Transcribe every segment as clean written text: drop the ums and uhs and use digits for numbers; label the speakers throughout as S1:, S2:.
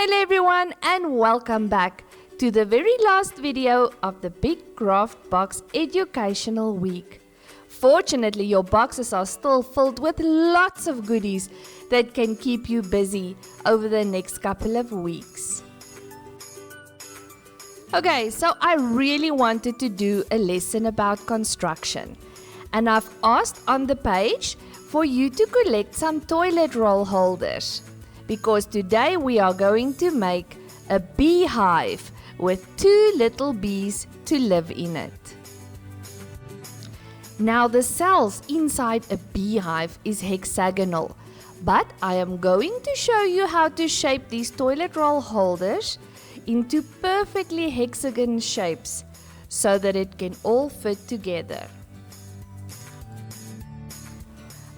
S1: Hello everyone and welcome back to the very last video of the Big Craft Box Educational Week. Fortunately, your boxes are still filled with lots of goodies that can keep you busy over the next couple of weeks. Okay, so I really wanted to do a lesson about construction, and I've asked on the page for you to collect some toilet roll holders, because today we are going to make a beehive with 2 little bees to live in it. Now the cells inside a beehive is hexagonal, but I am going to show you how to shape these toilet roll holders into perfectly hexagon shapes so that it can all fit together.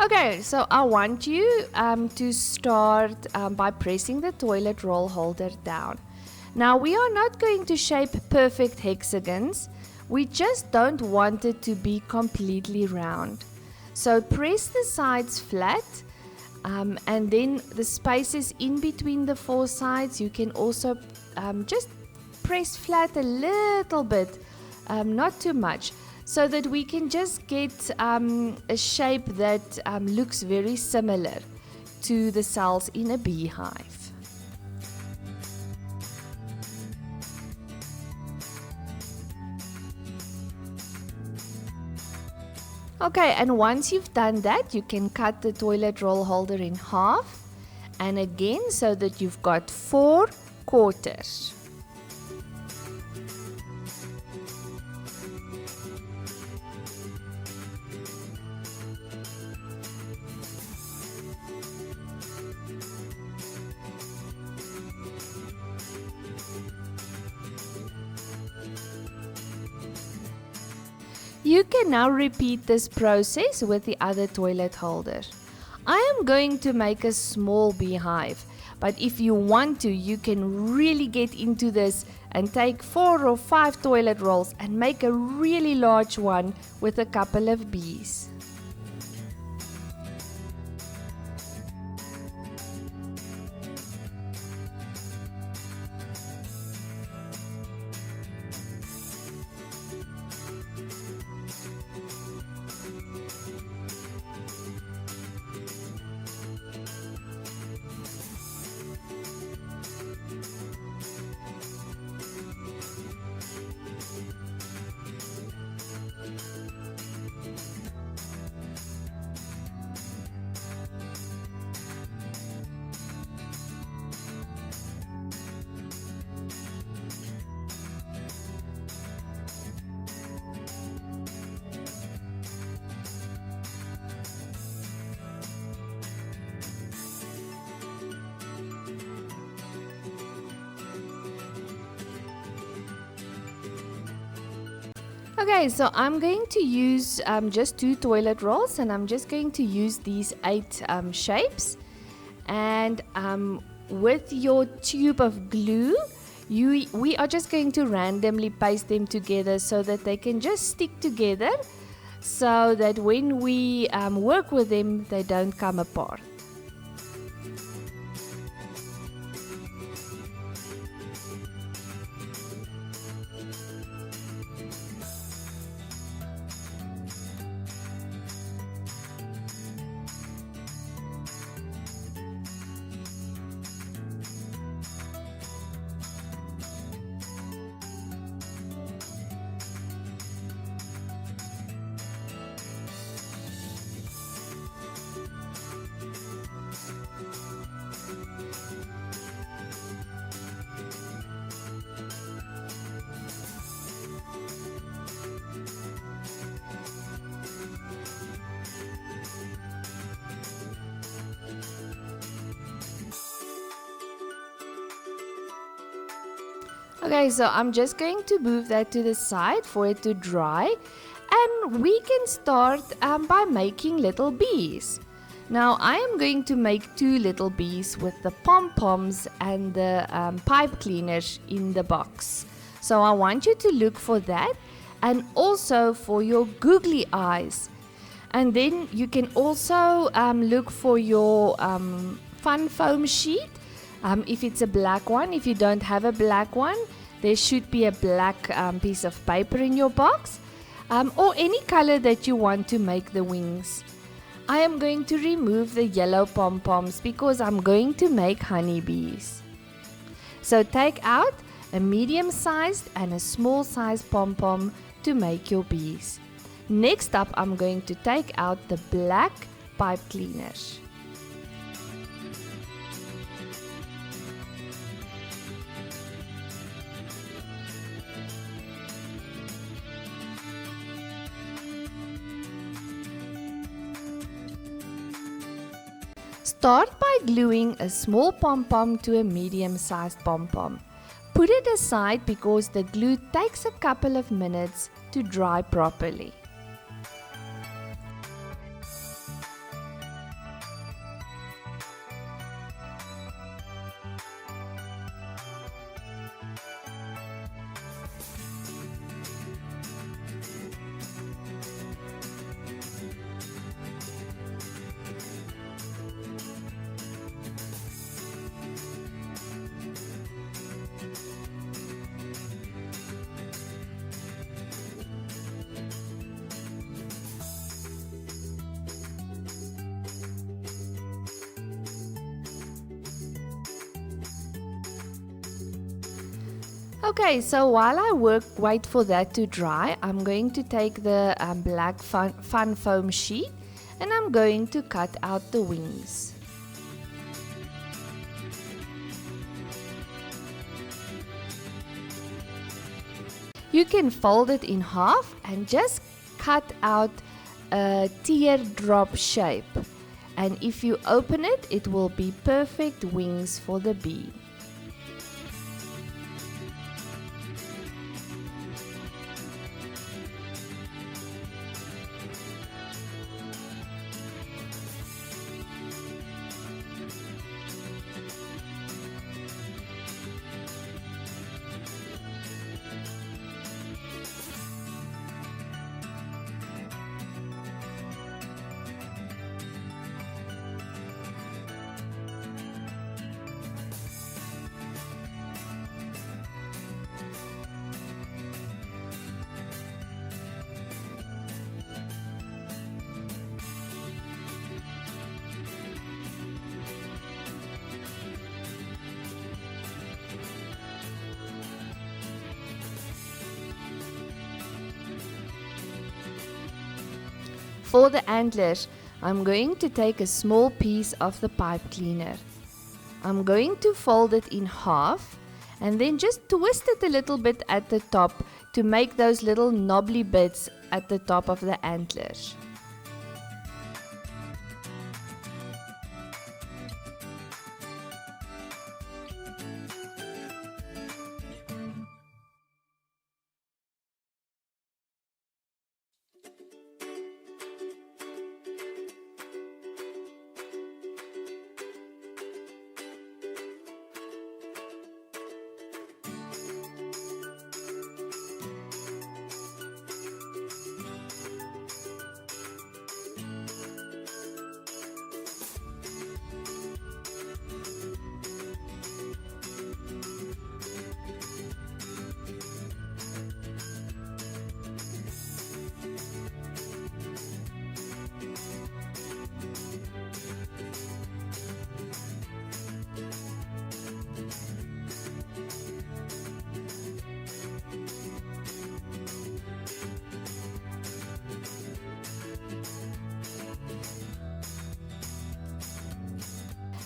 S1: Okay, so I want you to start by pressing the toilet roll holder down. Now we are not going to shape perfect hexagons, we just don't want it to be completely round. So press the sides flat and then the spaces in between the 4 sides you can also just press flat a little bit, not too much, so that we can just get a shape that looks very similar to the cells in a beehive. Okay, and once you've done that, you can cut the toilet roll holder in half, and again so that you've got 4 quarters. You can now repeat this process with the other toilet holder. I am going to make a small beehive, but if you want to, you can really get into this and take 4 or 5 toilet rolls and make a really large one with a couple of bees. Okay, so I'm going to use just 2 toilet rolls, and I'm just going to use these 8 shapes. And with your tube of glue, we are just going to randomly paste them together so that they can just stick together, so that when we work with them, they don't come apart. Okay, so I'm just going to move that to the side for it to dry, and we can start by making little bees. Now I am going to make 2 little bees with the pom-poms and the pipe cleaners in the box. So I want you to look for that, and also for your googly eyes. And then you can also look for your fun foam sheet If it's a black one, if you don't have a black one, there should be a black piece of paper in your box, or any color that you want to make the wings. I am going to remove the yellow pom-poms because I'm going to make honeybees. So take out a medium-sized and a small-sized pom-pom to make your bees. Next up, I'm going to take out the black pipe cleaners. Start by gluing a small pom-pom to a medium-sized pom-pom. Put it aside because the glue takes a couple of minutes to dry properly. Okay, so while I wait for that to dry, I'm going to take the black fun foam sheet and I'm going to cut out the wings. You can fold it in half and just cut out a teardrop shape. And if you open it, it will be perfect wings for the bee. For the antlers, I'm going to take a small piece of the pipe cleaner. I'm going to fold it in half and then just twist it a little bit at the top to make those little knobbly bits at the top of the antlers.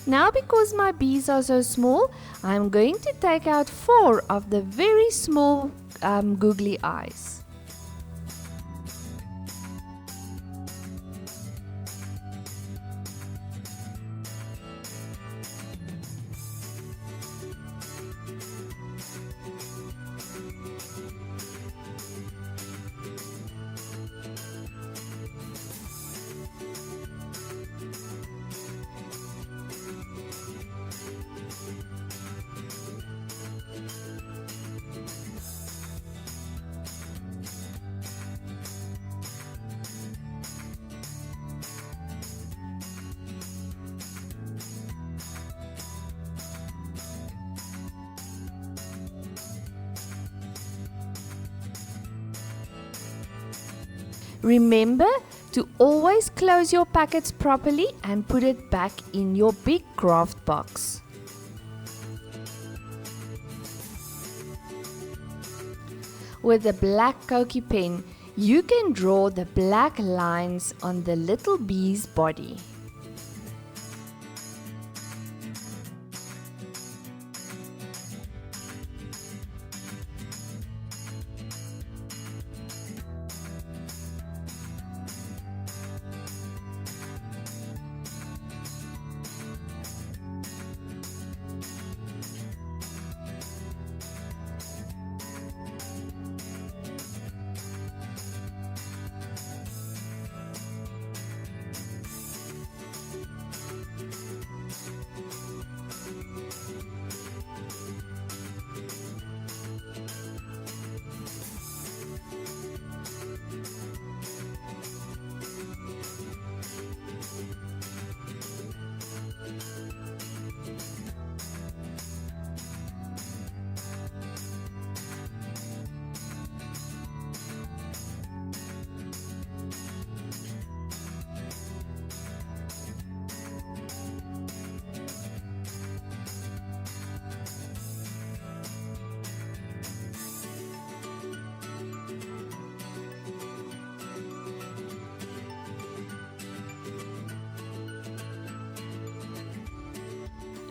S1: Now, because my bees are so small, I'm going to take out 4 of the very small googly eyes. Remember to always close your packets properly and put it back in your big craft box. With a black Koki pen, you can draw the black lines on the little bee's body.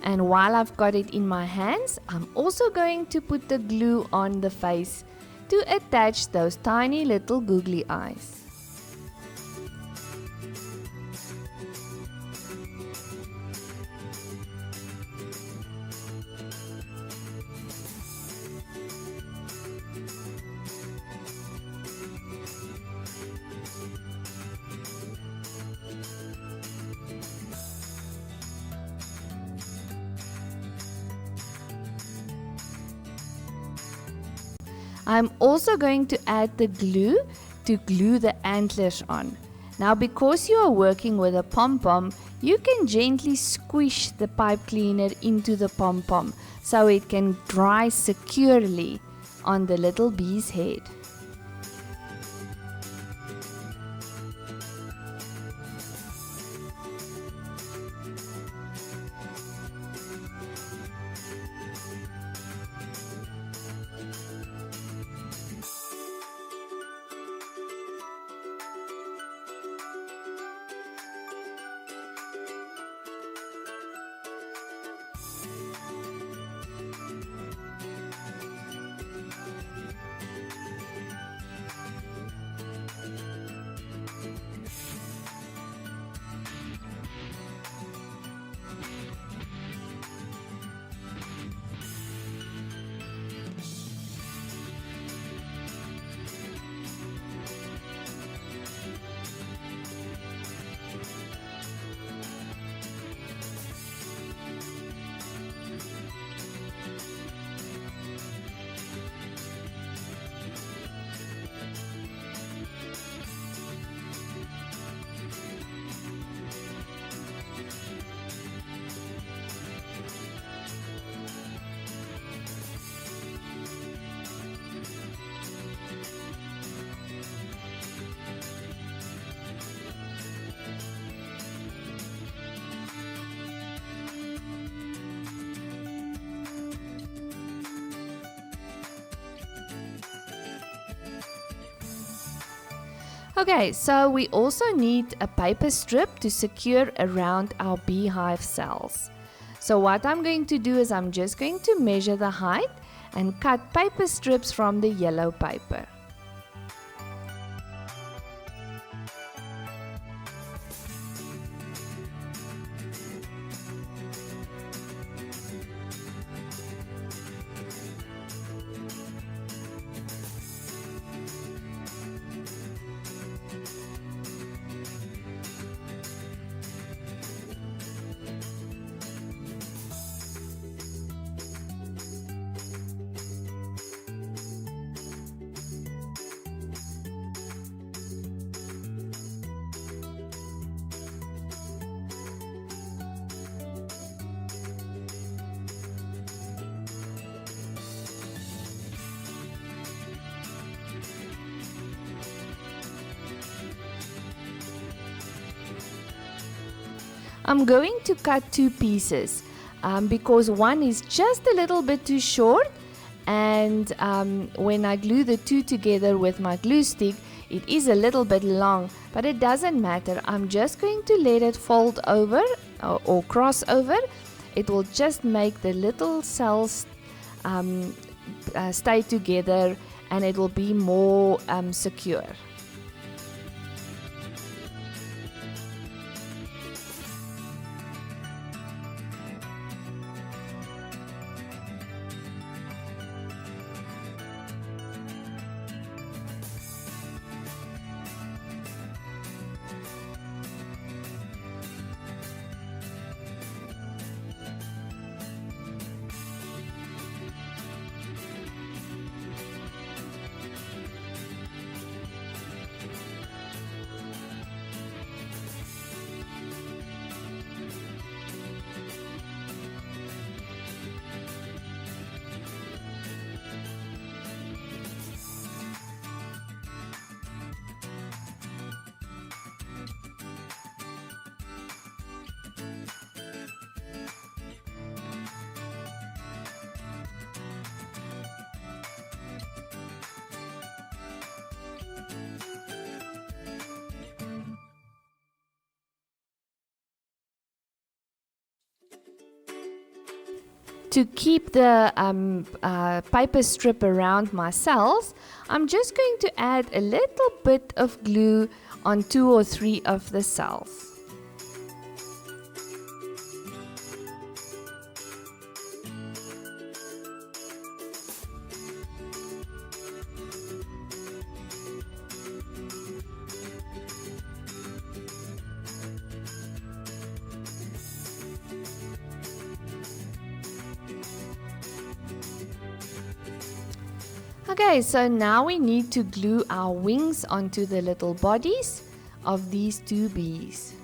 S1: And while I've got it in my hands, I'm also going to put the glue on the face to attach those tiny little googly eyes. I'm also going to add the glue to glue the antlers on. Now, because you are working with a pom-pom, you can gently squish the pipe cleaner into the pom-pom so it can dry securely on the little bee's head. Okay, so we also need a paper strip to secure around our beehive cells. So what I'm going to do is I'm just going to measure the height and cut paper strips from the yellow paper. I'm going to cut two pieces because one is just a little bit too short, and when I glue the two together with my glue stick, it is a little bit long, but it doesn't matter. I'm just going to let it fold over or cross over. It will just make the little cells stay together, and it will be more secure. To keep the paper strip around my cells, I'm just going to add a little bit of glue on 2 or 3 of the cells. Okay, so now we need to glue our wings onto the little bodies of these two bees.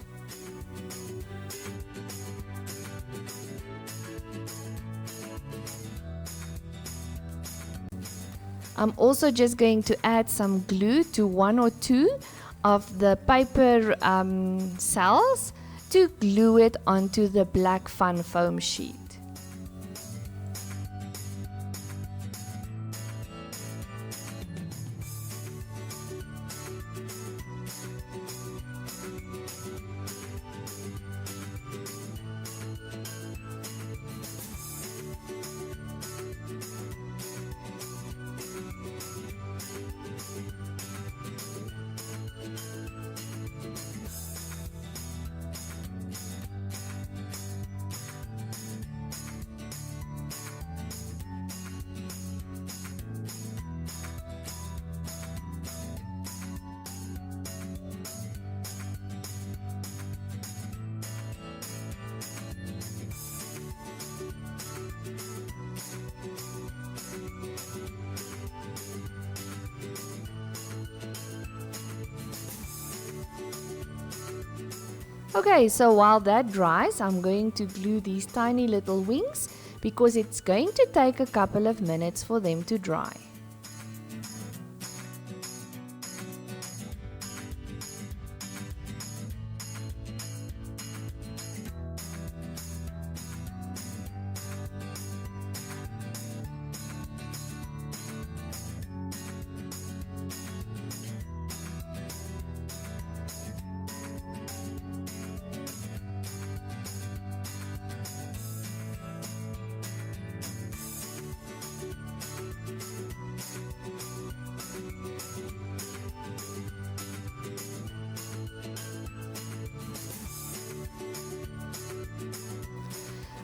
S1: I'm also just going to add some glue to 1 or 2 of the paper cells to glue it onto the black fun foam sheet. Okay, so while that dries, I'm going to glue these tiny little wings because it's going to take a couple of minutes for them to dry.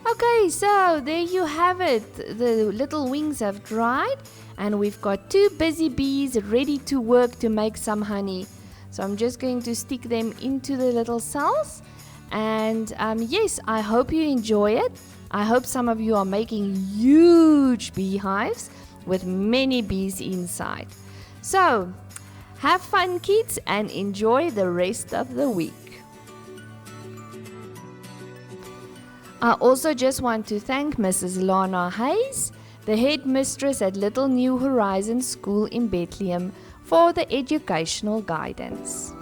S1: Okay, so there you have it. The little wings have dried and we've got 2 busy bees ready to work to make some honey. So I'm just going to stick them into the little cells, and yes, I hope you enjoy it. I hope some of you are making huge beehives with many bees inside. So have fun, kids, and enjoy the rest of the week. I also just want to thank Mrs. Lana Hayes, the headmistress at Little New Horizons School in Bethlehem, for the educational guidance.